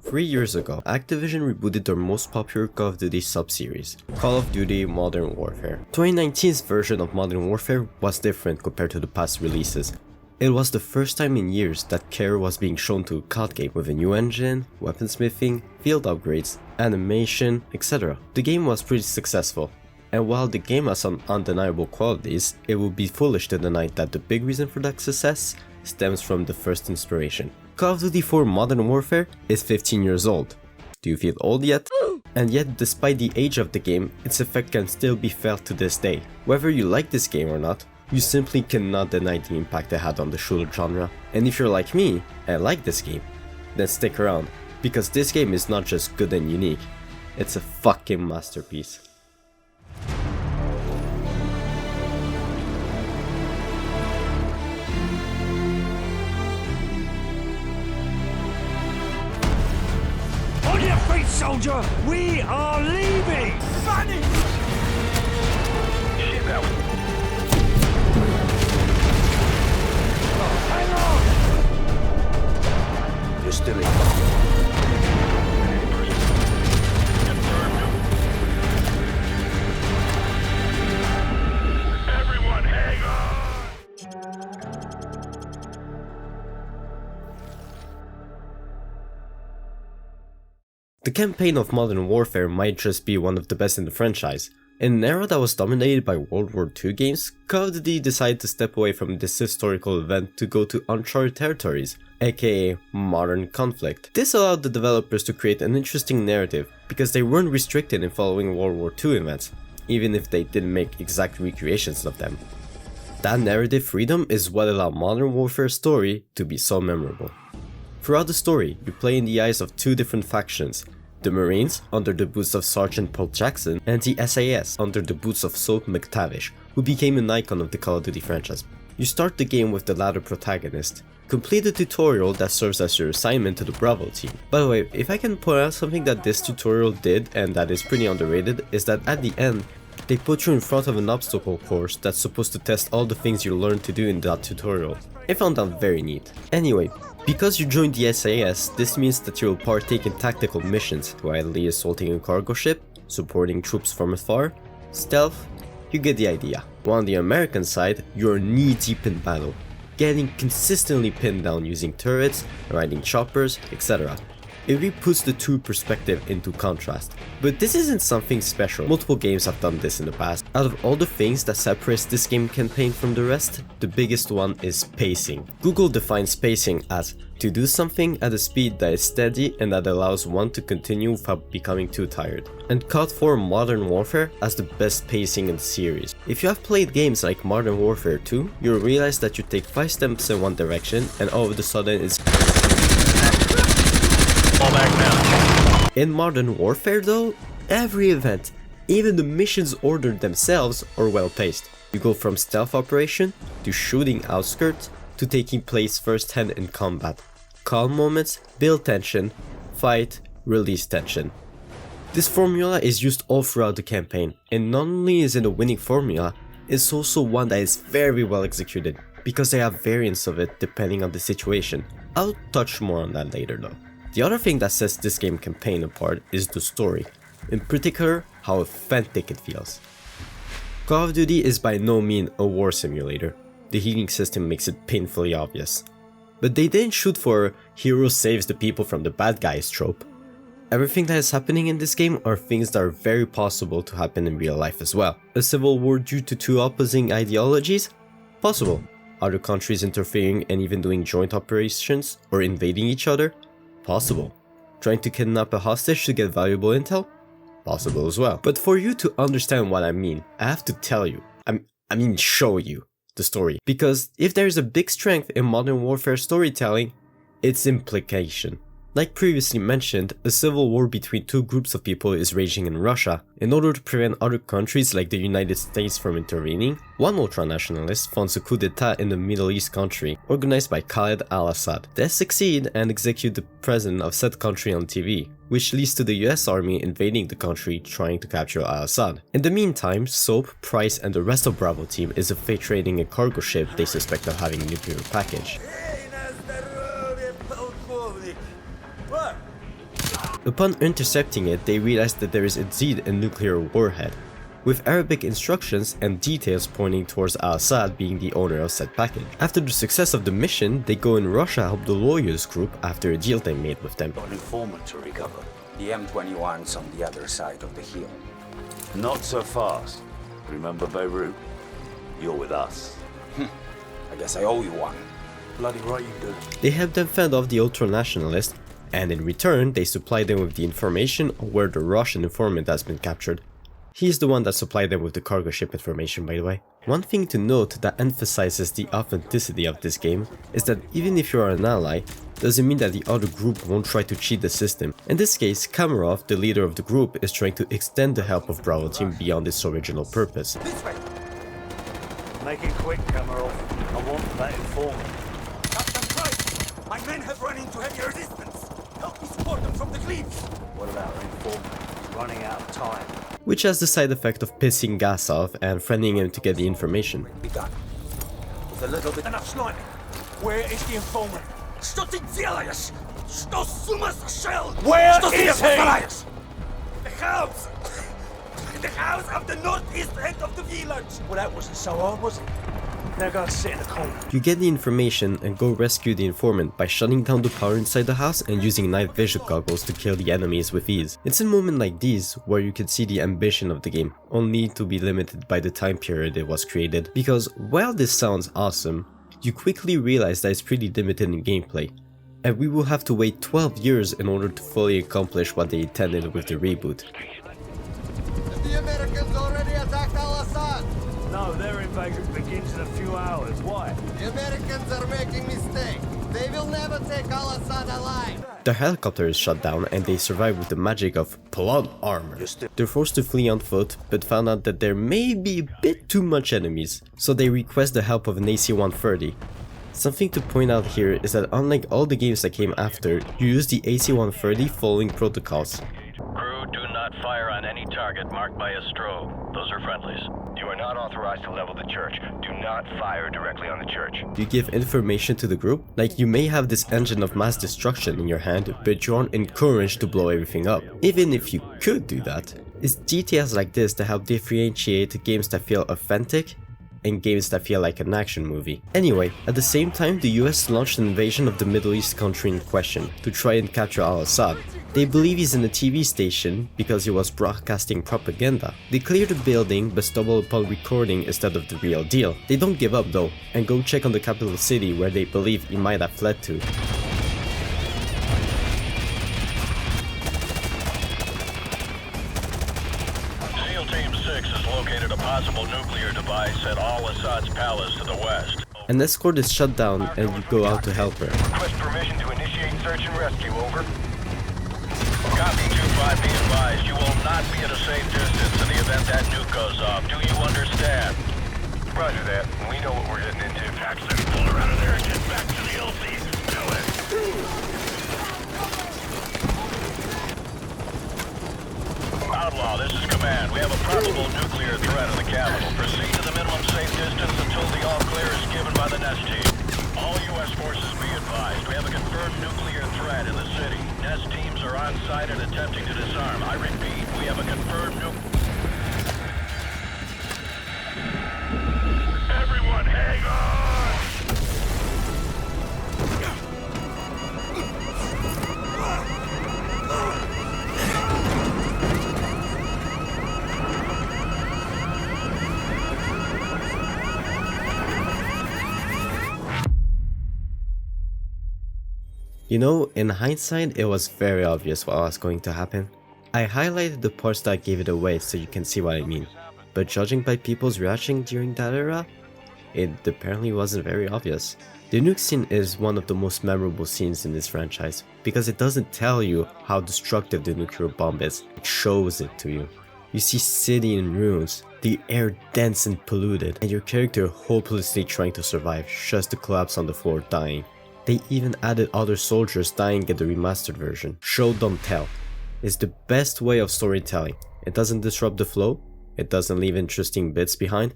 3 years ago, Activision rebooted their most popular Call of Duty sub-series, Call of Duty Modern Warfare. 2019's version of Modern Warfare was different compared to the past releases. It was the first time in years that care was being shown to a COD game with a new engine, weaponsmithing, field upgrades, animation, etc. The game was pretty successful, and while the game has some undeniable qualities, it would be foolish to deny that the big reason for that success stems from the first inspiration. Call of Duty 4 Modern Warfare is 15 years old. Do you feel old yet? And yet, despite the age of the game, its effect can still be felt to this day. Whether you like this game or not, you simply cannot deny the impact it had on the shooter genre. And if you're like me and like this game, then stick around, because this game is not just good and unique, it's a fucking masterpiece. On your feet, soldier! We are leaving! Vanish! Ship out. Hang on! You're still in. Everyone, hang on! The campaign of Modern Warfare might just be one of the best in the franchise. In an era that was dominated by World War II games, Call of Duty decided to step away from this historical event to go to uncharted territories, aka modern conflict. This allowed the developers to create an interesting narrative, because they weren't restricted in following World War II events, even if they didn't make exact recreations of them. That narrative freedom is what allowed Modern Warfare's story to be so memorable. Throughout the story, you play in the eyes of two different factions, the Marines under the boots of Sergeant Paul Jackson and the SAS under the boots of Soap McTavish, who became an icon of the Call of Duty franchise. You start the game with the latter protagonist. Complete the tutorial that serves as your assignment to the Bravo team. By the way, if I can point out something that this tutorial did and that is pretty underrated, is that at the end, they put you in front of an obstacle course that's supposed to test all the things you learned to do in that tutorial. I found that very neat. Anyway, because you joined the SAS, this means that you will partake in tactical missions, quietly assaulting a cargo ship, supporting troops from afar, stealth, you get the idea. While on the American side, you're knee-deep in battle, getting consistently pinned down using turrets, riding choppers, etc. It really puts the two perspective into contrast. But this isn't something special, multiple games have done this in the past. Out of all the things that separates this game campaign from the rest, the biggest one is pacing. Google defines pacing as to do something at a speed that is steady and that allows one to continue without becoming too tired. And COD 4 Modern Warfare has the best pacing in the series. If you have played games like Modern Warfare 2, you'll realize that you take 5 steps in one direction and all of a sudden it's in Modern Warfare though, every event, even the missions ordered themselves, are well paced. You go from stealth operation, to shooting outskirts, to taking place firsthand in combat. Calm moments, build tension, fight, release tension. This formula is used all throughout the campaign, and not only is it a winning formula, it's also one that is very well executed, because they have variants of it depending on the situation. I'll touch more on that later though. The other thing that sets this game campaign apart is the story, in particular how authentic it feels. Call of Duty is by no means a war simulator, the healing system makes it painfully obvious. But they didn't shoot for hero saves the people from the bad guys trope. Everything that is happening in this game are things that are very possible to happen in real life as well. A civil war due to two opposing ideologies? Possible. Other countries interfering and even doing joint operations or invading each other? Possible. Trying to kidnap a hostage to get valuable intel? Possible as well. But for you to understand what I mean, I have to tell you, I mean show you the story. Because if there is a big strength in Modern Warfare storytelling, it's implication. Like previously mentioned, a civil war between two groups of people is raging in Russia. In order to prevent other countries like the United States from intervening, one ultranationalist funds a coup d'etat in the Middle East country, organized by Khaled al-Assad. They succeed and execute the president of said country on TV, which leads to the US army invading the country trying to capture al-Assad. In the meantime, Soap, Price and the rest of Bravo team is infiltrating a cargo ship they suspect of having a nuclear package. Upon intercepting it, they realize that there is indeed a nuclear warhead, with Arabic instructions and details pointing towards Al-Assad being the owner of said package. After the success of the mission, they go in Russia to help the lawyers group after a deal they made with them. Got an informant to recover. The M21's on the other side of the hill. Not so fast. Remember Beirut? You're with us. I guess I owe you one. Bloody right you do. They help them fend off the ultra-nationalists, and in return, they supply them with the information on where the Russian informant has been captured. He's the one that supplied them with the cargo ship information, by the way. One thing to note that emphasizes the authenticity of this game is that even if you are an ally, doesn't mean that the other group won't try to cheat the system. In this case, Kamarov, the leader of the group, is trying to extend the help of Bravo Team beyond its original purpose. This way! Make it quick, Kamarov. I want that informant. Captain Price! My men have run into heavy resistance! Help me support them from the cliffs! What about our informant? Running out of time. Which has the side effect of pissing Gas off and threatening him to get the information. Be done. With a little bit enough sniping. Where is the informant? Что ты делаешь? Что с ума сошел? Where Что ты is he? делаешь? The house! The house of the northeast end of the village! Well, that wasn't so hard, was it? Now go sit in the corner. You get the information and go rescue the informant by shutting down the power inside the house and using night vision goggles to kill the enemies with ease. It's in moments like these where you can see the ambition of the game, only to be limited by the time period it was created. Because while this sounds awesome, you quickly realize that it's pretty limited in gameplay, and we will have to wait 12 years in order to fully accomplish what they intended with the reboot. The Americans already attacked Al-Assad! No, their invasion begins in a few hours. Why? The Americans are making mistake. They will never take Al-Assad alive! Their helicopter is shut down and they survive with the magic of plot armor. They're forced to flee on foot, but found out that there may be a bit too much enemies, so they request the help of an AC-130. Something to point out here is that unlike all the games that came after, you use the AC-130 following protocols. Crew, do not fire on any target marked by a strobe. Those are friendlies. You are not authorized to level the church. Do not fire directly on the church. You give information to the group, like you may have this engine of mass destruction in your hand, but you aren't encouraged to blow everything up. Even if you could do that, it's details like this that help differentiate games that feel authentic and games that feel like an action movie. Anyway, at the same time, the US launched an invasion of the Middle East country in question to try and capture Al-Assad. They believe he's in a TV station because he was broadcasting propaganda. They clear the building but stumble upon recording instead of the real deal. They don't give up though, and go check on the capital city where they believe he might have fled to. SEAL Team 6 has located a possible nuclear device at Al-Assad's palace to the west. An escort is shut down and you go out to help her. Request permission to initiate search and rescue, over. Copy 2-5, be advised, you will not be at a safe distance in the event that nuke goes off. Do you understand? Roger that. We know what we're getting into. Paxton, pull her out of there and get back to the LZ. Do it. Outlaw, this is command. We have a probable nuclear threat in the capital. Proceed to the minimum safe distance until the all-clear is given by the NEST team. All U.S. forces be advised. We have a confirmed nuclear threat in the city. NEST teams are on site and attempting to disarm. I repeat, we have a confirmed Everyone, hang on! You know, in hindsight, it was very obvious what was going to happen. I highlighted the parts that gave it away so you can see what I mean, but judging by people's reaction during that era, it apparently wasn't very obvious. The nuke scene is one of the most memorable scenes in this franchise, because it doesn't tell you how destructive the nuclear bomb is, it shows it to you. You see city in ruins, the air dense and polluted, and your character hopelessly trying to survive just to collapse on the floor dying. They even added other soldiers dying in the remastered version. Show don't tell is the best way of storytelling. It doesn't disrupt the flow, it doesn't leave interesting bits behind,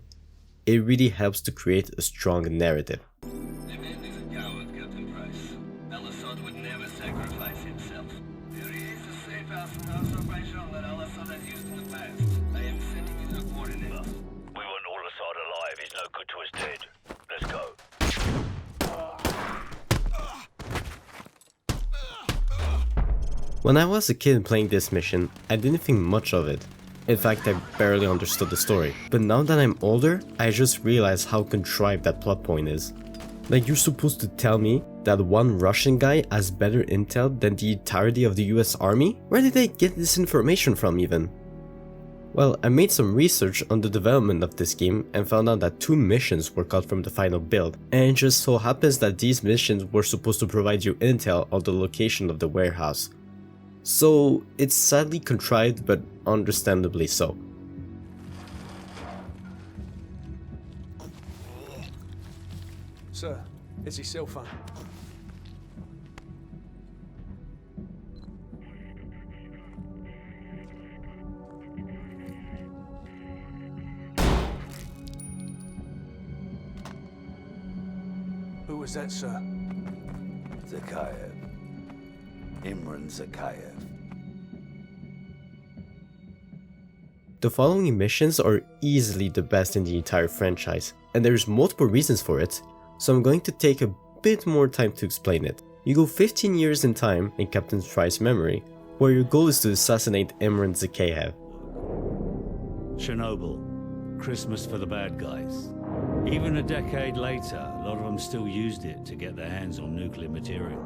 it really helps to create a strong narrative. The man is a coward, Captain Price. Al-Assad would never sacrifice himself. There is a safe We want all Assad alive. He's no good to us dead. Let's go. When I was a kid playing this mission, I didn't think much of it. In fact, I barely understood the story. But now that I'm older, I just realized how contrived that plot point is. Like, you're supposed to tell me that one Russian guy has better intel than the entirety of the US Army? Where did they get this information from even? Well, I made some research on the development of this game and found out that 2 missions were cut from the final build, and it just so happens that these missions were supposed to provide you intel on the location of the warehouse. So it's sadly contrived, but understandably so. Sir, it's his cell phone. Who was that, sir? Zakhaev. Imran Zakhaev. The following missions are easily the best in the entire franchise, and there's multiple reasons for it, so I'm going to take a bit more time to explain it. You go 15 years in time in Captain Fry's memory, where your goal is to assassinate Imran Zakhaev. Chernobyl. Christmas for the bad guys. Even a decade later, a lot of them still used it to get their hands on nuclear material.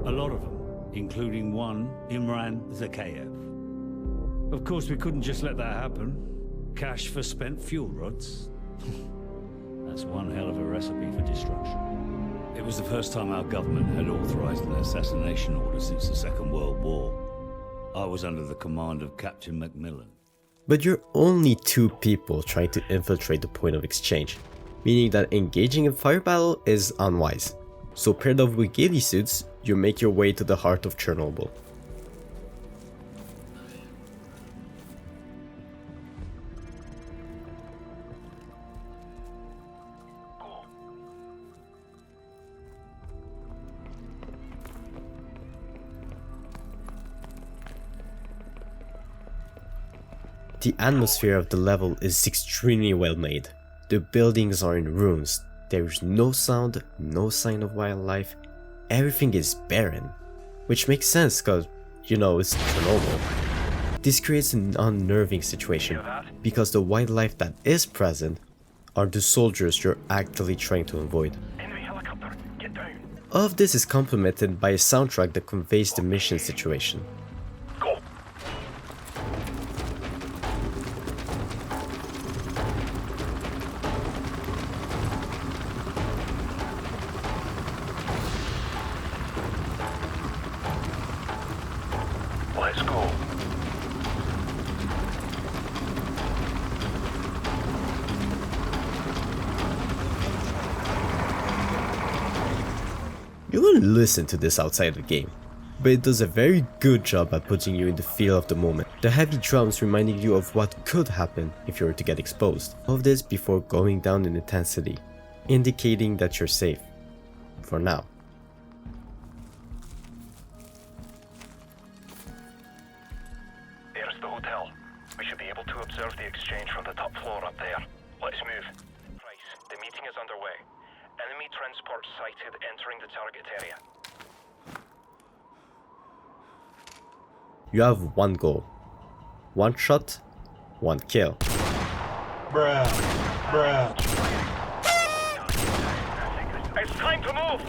A lot of them, including one, Imran Zakhaev. Of course, we couldn't just let that happen. Cash for spent fuel rods. That's one hell of a recipe for destruction. It was the first time our government had authorized an assassination order since the Second World War. I was under the command of Captain Macmillan. But you're only 2 people trying to infiltrate the point of exchange, meaning that engaging in fire battle is unwise. So paired up with ghillie suits, you make your way to the heart of Chernobyl. The atmosphere of the level is extremely well made. The buildings are in ruins, there is no sound, no sign of wildlife, everything is barren. Which makes sense cause, you know, it's Chernobyl. This creates an unnerving situation, because the wildlife that is present are the soldiers you're actively trying to avoid. Enemy helicopter, get down. All of this is complemented by a soundtrack that conveys the mission situation. Go. Let's go. You wouldn't listen to this outside the game, but it does a very good job at putting you in the feel of the moment. The heavy drums reminding you of what could happen if you were to get exposed. All of this before going down in intensity, indicating that you're safe. For now. There's the hotel. We should be able to observe the exchange from the top floor up there. Let's move. Price, the meeting is underway. Enemy transport sighted entering the target area. You have one goal. One shot, one kill. It's time to move!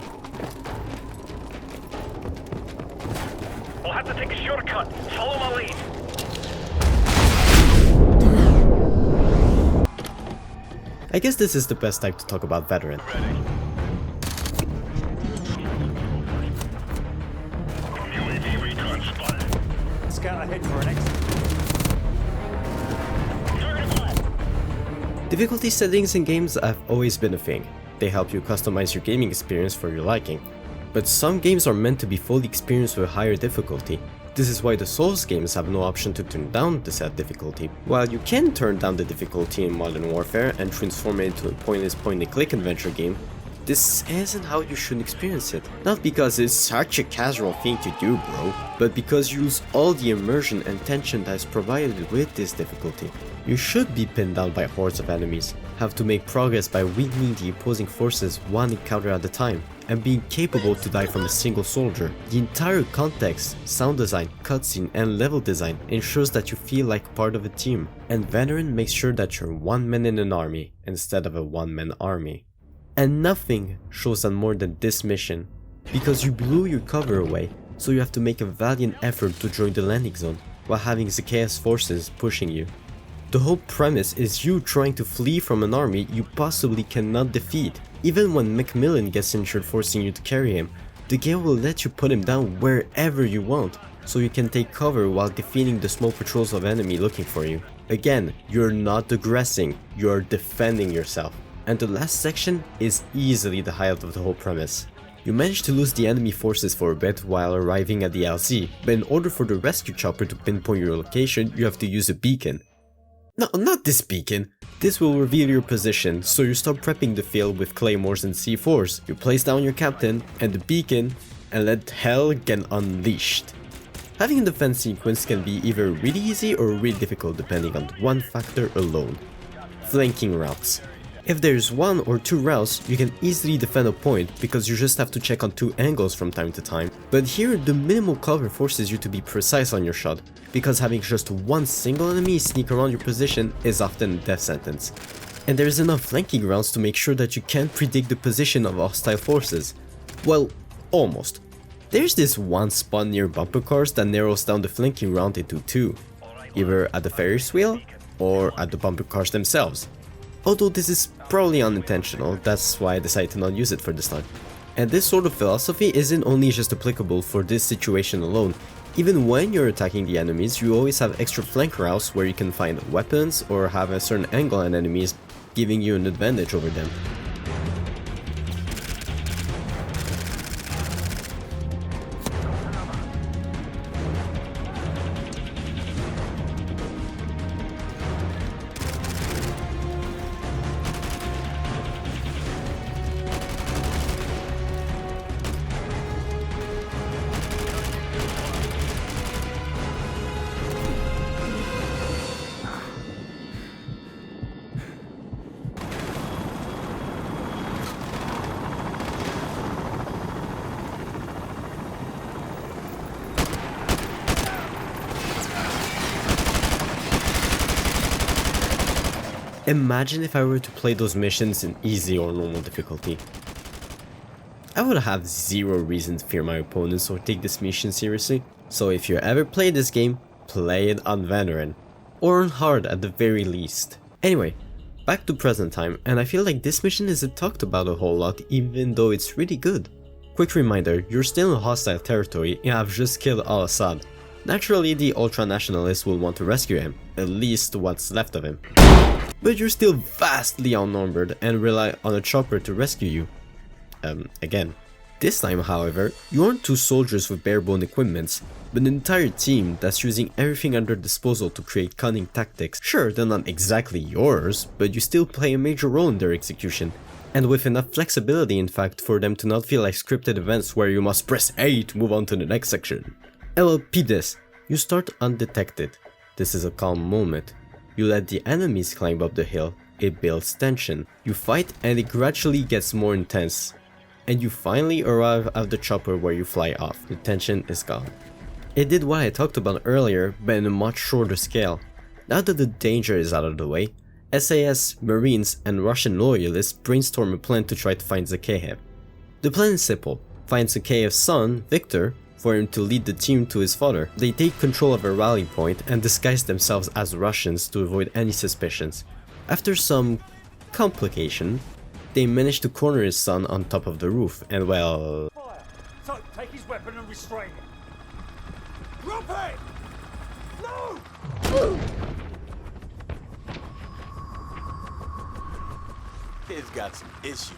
We'll have to take a shortcut. Follow my lead. I guess this is the best time to talk about Veteran. Ready. UAV recon spotted. Scout ahead for an exit. Difficulty settings in games have always been a thing. They help you customize your gaming experience for your liking. But some games are meant to be fully experienced with higher difficulty. This is why the Souls games have no option to turn down the set difficulty. While you can turn down the difficulty in Modern Warfare and transform it into a pointless point-and-click adventure game, this isn't how you should experience it. Not because it's such a casual thing to do, bro, but because you lose all the immersion and tension that is provided with this difficulty. You should be pinned down by hordes of enemies, have to make progress by weakening the opposing forces one encounter at a time, and being capable to die from a single soldier. The entire context, sound design, cutscene, and level design ensures that you feel like part of a team, and Veteran makes sure that you're one man in an army instead of a one-man army. And nothing shows that more than this mission, because you blew your cover away, so you have to make a valiant effort to join the landing zone, while having Zacchaeus' forces pushing you. The whole premise is you trying to flee from an army you possibly cannot defeat. Even when Macmillan gets injured forcing you to carry him, the game will let you put him down wherever you want, so you can take cover while defeating the small patrols of enemy looking for you. Again, you're not aggressing, you're defending yourself. And the last section is easily the highlight of the whole premise. You manage to lose the enemy forces for a bit while arriving at the LZ, but in order for the rescue chopper to pinpoint your location, you have to use a beacon. No, not this beacon. This will reveal your position, so you start prepping the field with claymores and C4s. You place down your captain and the beacon and let hell get unleashed. Having a defense sequence can be either really easy or really difficult depending on one factor alone. Flanking routes. If there's one or two routes, you can easily defend a point because you just have to check on two angles from time to time. But here, the minimal cover forces you to be precise on your shot, because having just one single enemy sneak around your position is often a death sentence. And there's enough flanking rounds to make sure that you can't predict the position of hostile forces. Well, almost. There's this one spot near bumper cars that narrows down the flanking round into two, either at the Ferris wheel or at the bumper cars themselves. Although this is probably unintentional, that's why I decided to not use it for this time. And this sort of philosophy isn't only just applicable for this situation alone. Even when you're attacking the enemies, you always have extra flank routes where you can find weapons or have a certain angle on enemies, giving you an advantage over them. Imagine if I were to play those missions in easy or normal difficulty. I would have zero reason to fear my opponents or take this mission seriously, so if you ever play this game, play it on veteran, or on hard at the very least. Anyway, back to present time, and I feel like this mission isn't talked about a whole lot even though it's really good. Quick reminder, you're still in hostile territory and have just killed al-Assad. Naturally, the ultra-nationalists will want to rescue him, at least what's left of him. But you're still vastly outnumbered and rely on a chopper to rescue you. Again. This time, however, you aren't two soldiers with bare-bone equipments, but an entire team that's using everything at their disposal to create cunning tactics. Sure, they're not exactly yours, but you still play a major role in their execution, and with enough flexibility in fact for them to not feel like scripted events where you must press A to move on to the next section. LLP this. You start undetected. This is a calm moment. You let the enemies climb up the hill. It builds tension. You fight and it gradually gets more intense. And you finally arrive at the chopper where you fly off. The tension is gone. It did what I talked about earlier, but in a much shorter scale. Now that the danger is out of the way, SAS, Marines, and Russian loyalists brainstorm a plan to try to find Zakhaev. The plan is simple. Find Zakhaev's son, Victor, for him to lead the team to his father. They take control of a rally point and disguise themselves as Russians to avoid any suspicions. After some complication, they manage to corner his son on top of the roof, and well... Fire! So, take his weapon and restrain him. Drop it! No! Kid's got some issues.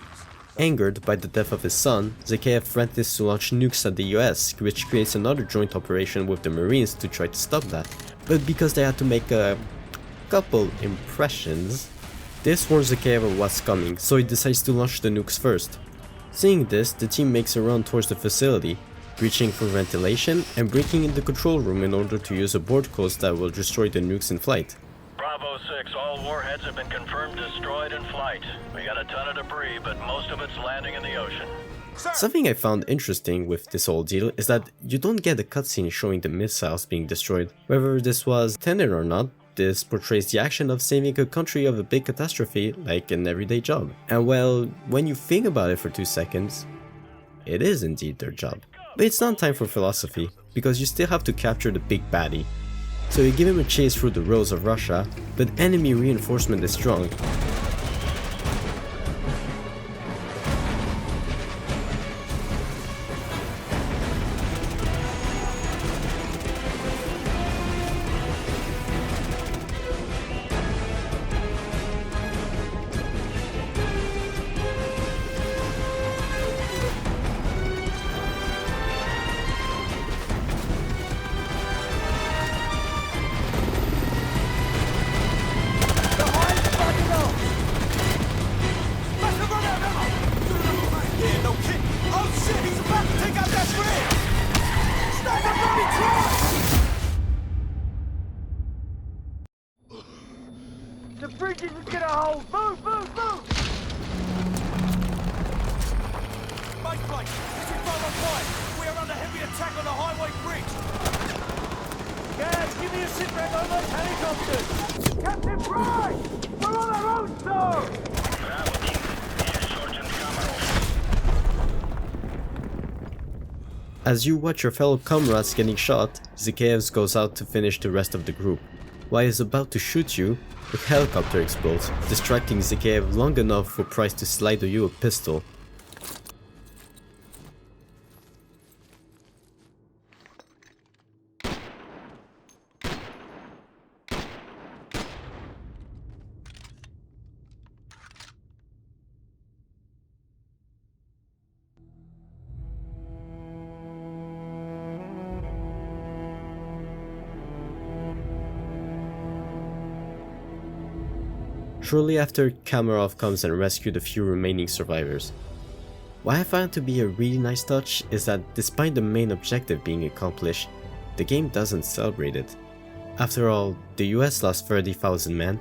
Angered by the death of his son, Zakhaev threatens to launch nukes at the US, which creates another joint operation with the Marines to try to stop that. But because they had to make a couple impressions, this warns Zakhaev of what's coming, so he decides to launch the nukes first. Seeing this, the team makes a run towards the facility, reaching for ventilation and breaking in the control room in order to use a board close that will destroy the nukes in flight. Bravo 6, all warheads have been confirmed destroyed in flight. We got a ton of debris, but most of it's landing in the ocean. Something I found interesting with this whole deal is that you don't get a cutscene showing the missiles being destroyed. Whether this was intended or not, this portrays the action of saving a country of a big catastrophe like an everyday job. And well, when you think about it for 2 seconds, it is indeed their job. But it's not time for philosophy, because you still have to capture the big baddie. So you give him a chase through the roads of Russia, but enemy reinforcement is strong. The bridge isn't gonna hold! Move, move, move! Mate, this is Bravo 5. We are under heavy attack on the highway bridge. Guys, give me a sit rep on those helicopters! Captain Fry! We're on our own, sir! As you watch your fellow comrades getting shot, Zakhaev goes out to finish the rest of the group. While he's about to shoot you, a helicopter explodes, distracting Zakhaev long enough for Price to slide you a pistol. Shortly after, Kamarov comes and rescues the few remaining survivors. What I found to be a really nice touch is that despite the main objective being accomplished, the game doesn't celebrate it. After all, the US lost 30,000 men,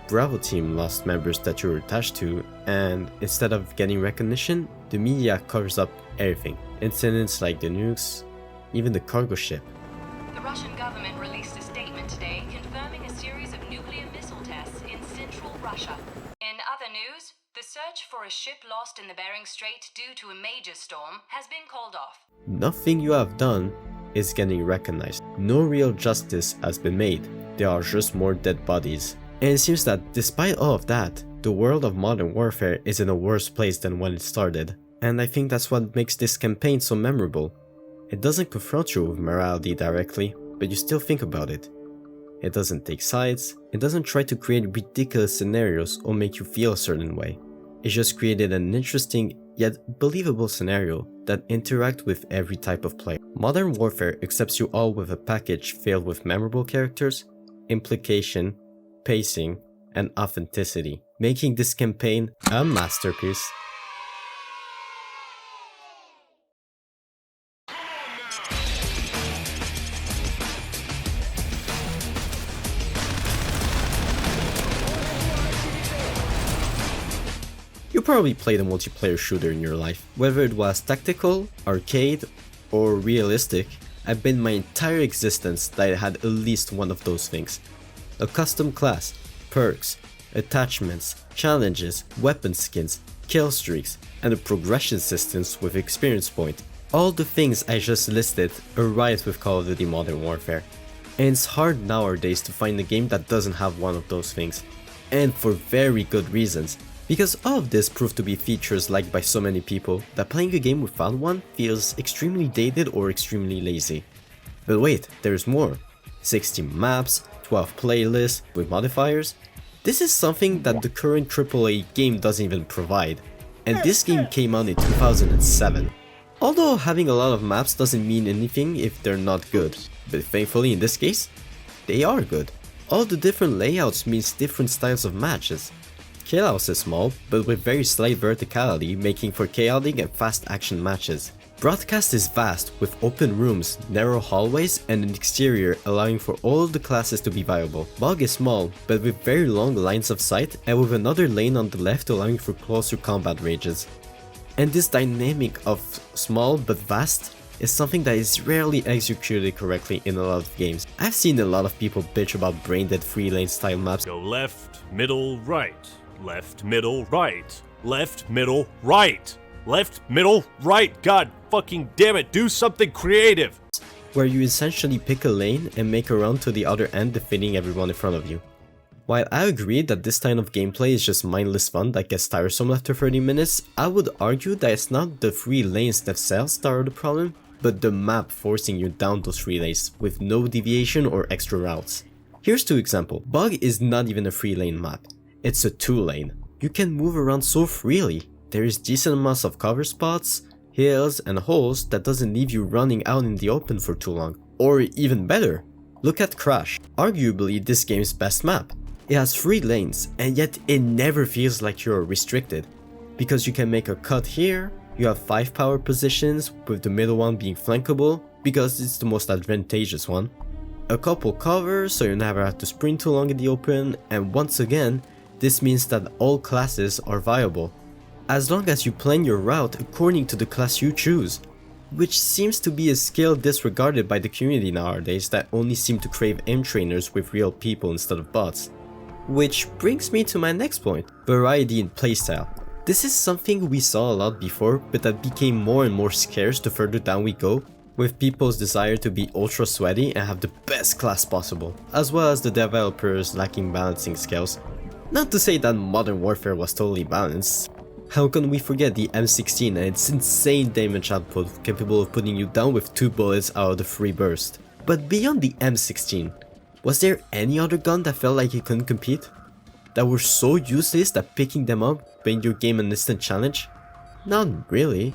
Bravo team lost members that you were attached to, and instead of getting recognition, the media covers up everything. Incidents like the nukes, even the cargo ship. The Russian government released a statement today confirming a series of nuclear missile tests in central Russia. In other news, the search for a ship lost in the Bering Strait due to a major storm has been called off. Nothing you have done is getting recognized. No real justice has been made. There are just more dead bodies. And it seems that despite all of that, the world of modern warfare is in a worse place than when it started. And I think that's what makes this campaign so memorable. It doesn't confront you with morality directly, but you still think about it. It doesn't take sides, it doesn't try to create ridiculous scenarios or make you feel a certain way. It just created an interesting yet believable scenario that interacts with every type of player. Modern Warfare accepts you all with a package filled with memorable characters, implication, pacing, and authenticity, making this campaign a masterpiece. You probably played a multiplayer shooter in your life. Whether it was tactical, arcade, or realistic, I've been my entire existence that I had at least one of those things. A custom class, perks, attachments, challenges, weapon skins, kill streaks, and a progression systems with experience point. All the things I just listed arise with Call of Duty Modern Warfare. And it's hard nowadays to find a game that doesn't have one of those things. And for very good reasons. Because all of this proved to be features liked by so many people that playing a game without one feels extremely dated or extremely lazy. But wait, there's more. 16 maps, 12 playlists with modifiers. This is something that the current AAA game doesn't even provide. And this game came out in 2007. Although having a lot of maps doesn't mean anything if they're not good. But thankfully in this case, they are good. All the different layouts means different styles of matches. Chaos is small, but with very slight verticality, making for chaotic and fast action matches. Broadcast is vast, with open rooms, narrow hallways, and an exterior allowing for all of the classes to be viable. Bog is small, but with very long lines of sight, and with another lane on the left allowing for closer combat ranges. And this dynamic of small but vast is something that is rarely executed correctly in a lot of games. I've seen a lot of people bitch about brain-dead 3-lane style maps. Go left, middle, right. Left, middle, right. Left, middle, right. Left, middle, right. God fucking damn it, do something creative! Where you essentially pick a lane and make a run to the other end, defeating everyone in front of you. While I agree that this kind of gameplay is just mindless fun that gets tiresome after 30 minutes, I would argue that it's not the 3 lanes themselves that are the problem, but the map forcing you down those 3 lanes with no deviation or extra routes. Here's 2 examples. Bug is not even a 3-lane map, it's a 2-lane. You can move around so freely. There is decent amounts of cover spots, hills and holes that doesn't leave you running out in the open for too long. Or even better, look at Crash, arguably this game's best map. It has 3 lanes and yet it never feels like you're restricted, because you can make a cut here, you have 5 power positions with the middle one being flankable because it's the most advantageous one, a couple covers so you never have to sprint too long in the open, and once again this means that all classes are viable, as long as you plan your route according to the class you choose, which seems to be a skill disregarded by the community nowadays that only seem to crave aim trainers with real people instead of bots. Which brings me to my next point, variety in playstyle. This is something we saw a lot before, but that became more and more scarce the further down we go, with people's desire to be ultra sweaty and have the best class possible, as well as the developers lacking balancing skills. Not to say that Modern Warfare was totally balanced. How can we forget the M16 and its insane damage output capable of putting you down with 2 bullets out of the free burst. But beyond the M16, was there any other gun that felt like it couldn't compete? That were so useless that picking them up made your game an instant challenge? Not really.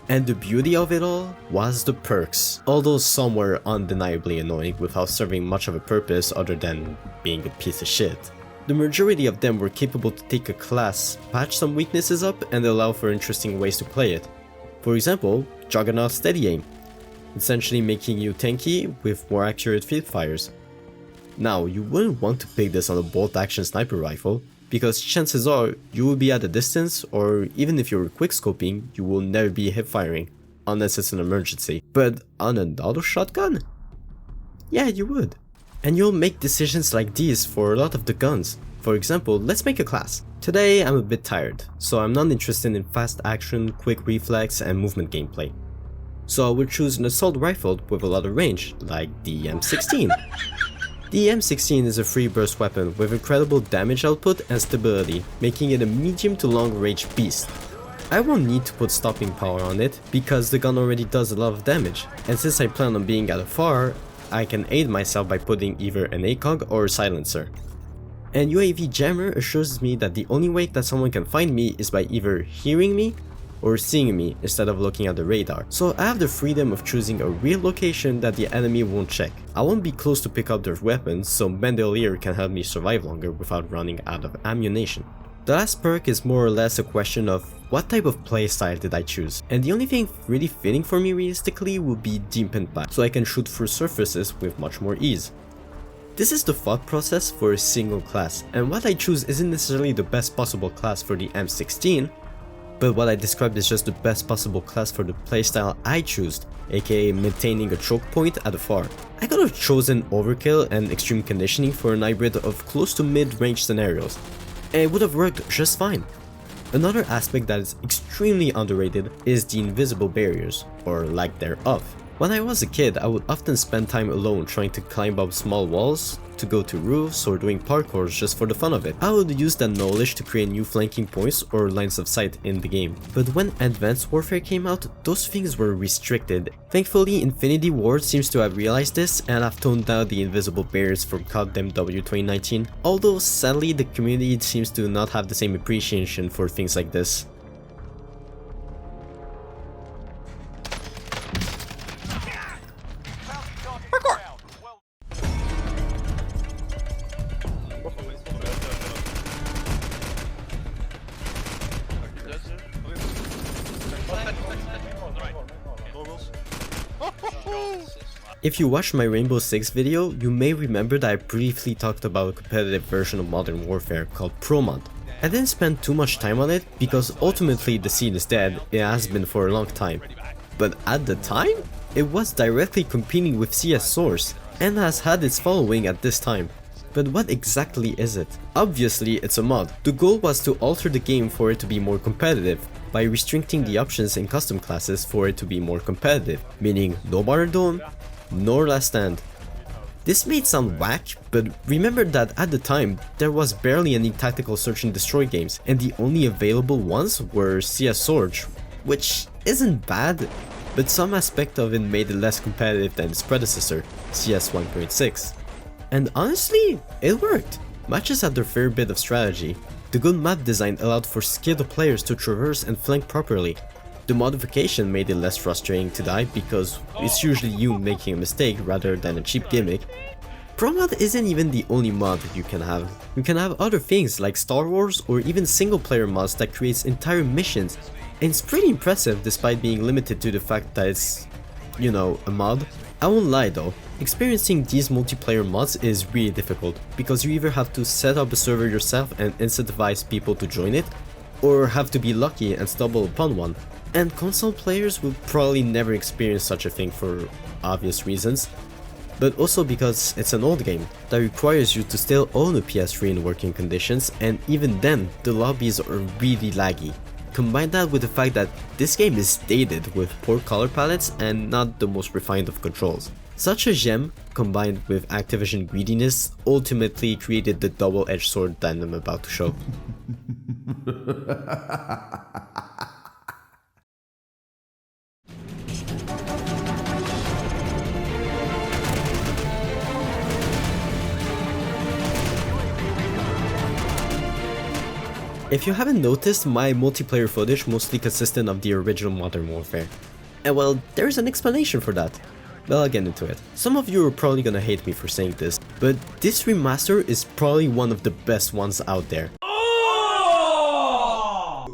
And the beauty of it all was the perks, although some were undeniably annoying without serving much of a purpose other than being a piece of shit. The majority of them were capable to take a class, patch some weaknesses up, and allow for interesting ways to play it. For example, Juggernaut Steady Aim, essentially making you tanky with more accurate field fires. Now, you wouldn't want to pick this on a bolt-action sniper rifle, because chances are you will be at a distance, or even if you're quickscoping, you will never be hip firing, unless it's an emergency. But on an auto shotgun? Yeah, you would. And you'll make decisions like these for a lot of the guns. For example, let's make a class. Today I'm a bit tired, so I'm not interested in fast action, quick reflex and movement gameplay. So I would choose an assault rifle with a lot of range, like the M16. The M16 is a free burst weapon with incredible damage output and stability, making it a medium to long range beast. I won't need to put stopping power on it, because the gun already does a lot of damage, and since I plan on being at a far, I can aid myself by putting either an ACOG or a silencer. And UAV Jammer assures me that the only way that someone can find me is by either hearing me or seeing me instead of looking at the radar. So I have the freedom of choosing a real location that the enemy won't check. I won't be close to pick up their weapons, so Bandolier can help me survive longer without running out of ammunition. The last perk is more or less a question of what type of playstyle did I choose, and the only thing really fitting for me realistically would be deep impact, so I can shoot through surfaces with much more ease. This is the thought process for a single class, and what I choose isn't necessarily the best possible class for the M16, but what I described is just the best possible class for the playstyle I choose, aka maintaining a choke point at the far. I could have chosen Overkill and Extreme Conditioning for an hybrid of close to mid-range scenarios, and it would have worked just fine. Another aspect that is extremely underrated is the invisible barriers, or lack thereof. When I was a kid, I would often spend time alone trying to climb up small walls, to go to roofs, or doing parkours just for the fun of it. I would use that knowledge to create new flanking points or lines of sight in the game. But when Advanced Warfare came out, those things were restricted. Thankfully, Infinity Ward seems to have realized this and have toned down the invisible barriers for COD W 2019. Although sadly, the community seems to not have the same appreciation for things like this. If you watched my Rainbow Six video, you may remember that I briefly talked about a competitive version of Modern Warfare called Pro Mod. I didn't spend too much time on it because ultimately the scene is dead, it has been for a long time. But at the time, it was directly competing with CS Source and has had its following at this time. But what exactly is it? Obviously it's a mod. The goal was to alter the game for it to be more competitive by restricting the options in custom classes for it to be more competitive, meaning no martyrdom, nor last stand. This may sound whack, but remember that at the time, there was barely any tactical search and destroy games, and the only available ones were CS Surge, which isn't bad, but some aspect of it made it less competitive than its predecessor, CS 1.6. And honestly, it worked. Matches had their fair bit of strategy. The good map design allowed for skilled players to traverse and flank properly. The modification made it less frustrating to die because it's usually you making a mistake rather than a cheap gimmick. Pro Mod isn't even the only mod you can have. You can have other things like Star Wars or even single player mods that creates entire missions, and it's pretty impressive despite being limited to the fact that it's, you know, a mod. I won't lie though, experiencing these multiplayer mods is really difficult because you either have to set up a server yourself and incentivize people to join it, or have to be lucky and stumble upon one. And console players will probably never experience such a thing for obvious reasons, but also because it's an old game that requires you to still own a PS3 in working conditions, and even then the lobbies are really laggy. Combine that with the fact that this game is dated with poor color palettes and not the most refined of controls. Such a gem, combined with Activision greediness, ultimately created the double-edged sword that I'm about to show. If you haven't noticed, my multiplayer footage mostly consisted of the original Modern Warfare. And well, there's an explanation for that. But I'll get into it. Some of you are probably gonna hate me for saying this, but this remaster is probably one of the best ones out there.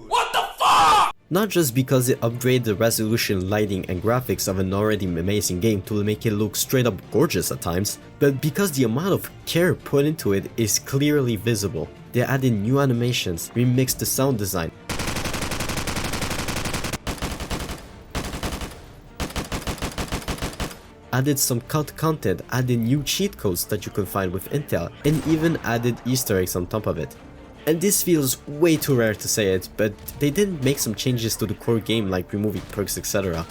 What the fuck? Not just because it upgraded the resolution, lighting and graphics of an already amazing game to make it look straight up gorgeous at times, but because the amount of care put into it is clearly visible. They added new animations, remixed the sound design, added some cut content, added new cheat codes that you can find with Intel, and even added Easter eggs on top of it. And this feels way too rare to say it, but they did make some changes to the core game like removing perks, etc.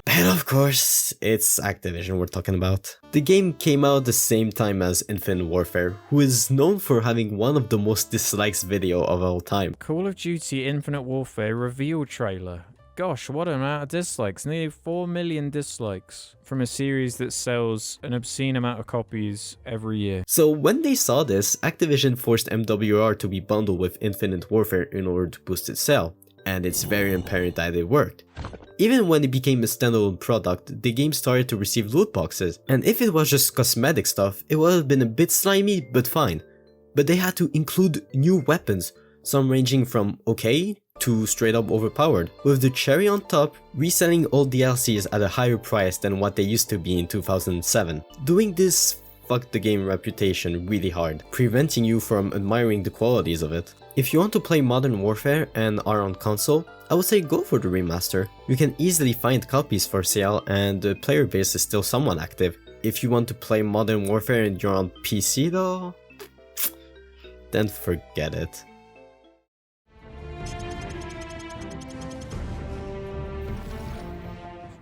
And of course, it's Activision we're talking about. The game came out the same time as Infinite Warfare, who is known for having one of the most disliked video of all time. Call of Duty Infinite Warfare reveal trailer. Gosh, what an amount of dislikes. Nearly 4 million dislikes from a series that sells an obscene amount of copies every year. So when they saw this, Activision forced MWR to be bundled with Infinite Warfare in order to boost its sale, and it's very apparent that it worked. Even when it became a standalone product, the game started to receive loot boxes, and if it was just cosmetic stuff, it would have been a bit slimy, but fine. But they had to include new weapons, some ranging from okay to straight up overpowered, with the cherry on top, reselling old DLCs at a higher price than what they used to be in 2007. Doing this fucked the game reputation really hard, preventing you from admiring the qualities of it. If you want to play Modern Warfare and are on console, I would say go for the remaster. You can easily find copies for sale and the player base is still somewhat active. If you want to play Modern Warfare and you're on PC though, then forget it.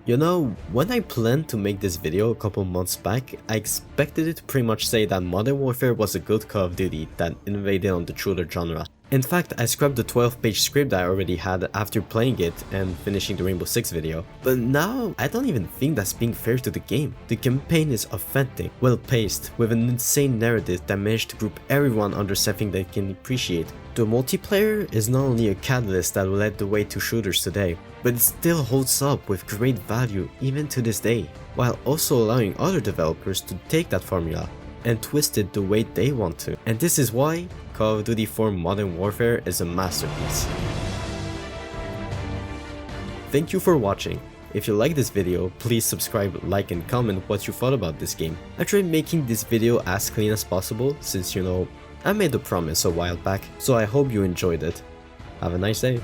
You know, when I planned to make this video a couple months back, I expected it to pretty much say that Modern Warfare was a good Call of Duty that innovated on the shooter genre. In fact, I scrapped the 12-page script I already had after playing it and finishing the Rainbow Six video. But now, I don't even think that's being fair to the game. The campaign is authentic, well-paced, with an insane narrative that managed to group everyone under something they can appreciate. The multiplayer is not only a catalyst that led the way to shooters today, but it still holds up with great value even to this day, while also allowing other developers to take that formula and twist it the way they want to. And this is why Call of Duty 4 Modern Warfare is a masterpiece. Thank you for watching. If you like this video, please subscribe, like and comment what you thought about this game. I tried making this video as clean as possible since, you know, I made a promise a while back, so I hope you enjoyed it. Have a nice day.